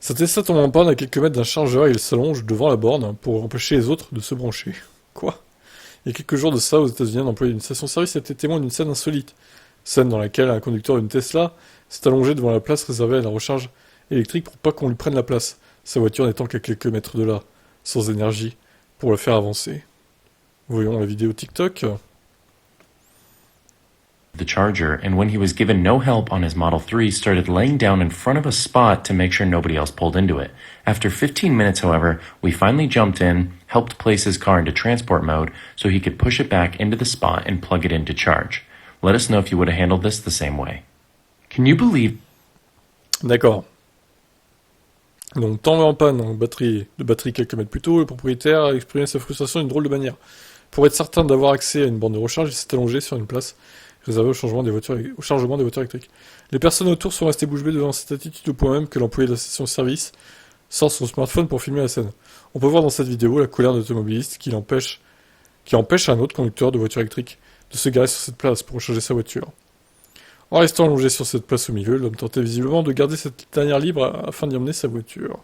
Sa Tesla tombe en panne à quelques mètres d'un chargeur et il s'allonge devant la borne pour empêcher les autres de se brancher. Quoi? Il y a quelques jours de ça, aux États-Unis, un employé d'une station-service était témoin d'une scène insolite. Scène dans laquelle un conducteur d'une Tesla s'est allongé devant la place réservée à la recharge électrique pour pas qu'on lui prenne la place, sa voiture n'étant qu'à quelques mètres de là, sans énergie, pour la faire avancer. Voyons la vidéo TikTok. The charger, and when he was given no help on his Model 3, started laying down in front of a spot to make sure nobody else pulled into it. After 15 minutes, however, we finally jumped in, helped place his car into transport mode so he could push it back into the spot and plug it in to charge. Let us know if you would have handled this the same way. Can you believe... D'accord. Donc, tombé en panne de batterie quelques mètres plus tôt, le propriétaire a exprimé sa frustration d'une drôle de manière. Pour être certain d'avoir accès à une borne de recharge, il s'est allongé sur une place réservée au chargement des voitures électriques. Les personnes autour sont restées bouche bée devant cette attitude au point même que l'employé de la station-service sort son smartphone pour filmer la scène. On peut voir dans cette vidéo la colère de l'automobiliste qui empêche un autre conducteur de voiture électrique de se garer sur cette place pour recharger sa voiture. En restant allongé sur cette place au milieu, l'homme tentait visiblement de garder cette dernière libre afin d'y emmener sa voiture.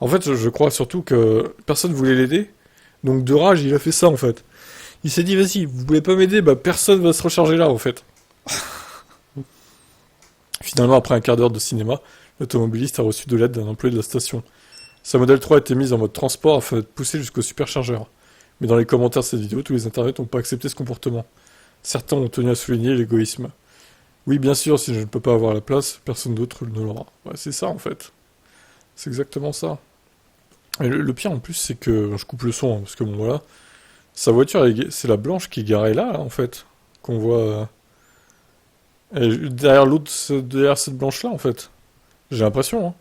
En fait, je crois surtout que personne voulait l'aider, donc de rage, il a fait ça en fait. Il s'est dit, vas-y, vous voulez pas m'aider, bah personne va se recharger là en fait. Finalement, après un quart d'heure de cinéma, l'automobiliste a reçu de l'aide d'un employé de la station. Sa Model 3 a été mise en mode transport afin d'être poussée jusqu'au superchargeur. Mais dans les commentaires de cette vidéo, tous les internautes n'ont pas accepté ce comportement. Certains ont tenu à souligner l'égoïsme. Oui, bien sûr, si je ne peux pas avoir la place, personne d'autre ne l'aura. Ouais, c'est ça en fait. C'est exactement ça. Et le pire en plus, c'est que je coupe le son, hein, parce que bon voilà, sa voiture, c'est la blanche qui est garée là, en fait, qu'on voit derrière cette blanche là, en fait. J'ai l'impression. Hein.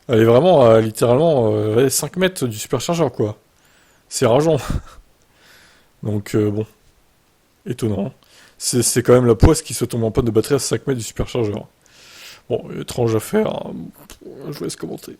Elle est vraiment, littéralement, 5 mètres du superchargeur, quoi. C'est rageant. Donc bon, étonnant. C'est quand même la poisse qui se tombe en panne de batterie à 5 mètres du superchargeur. Bon, étrange affaire. Hein. Je vous laisse commenter.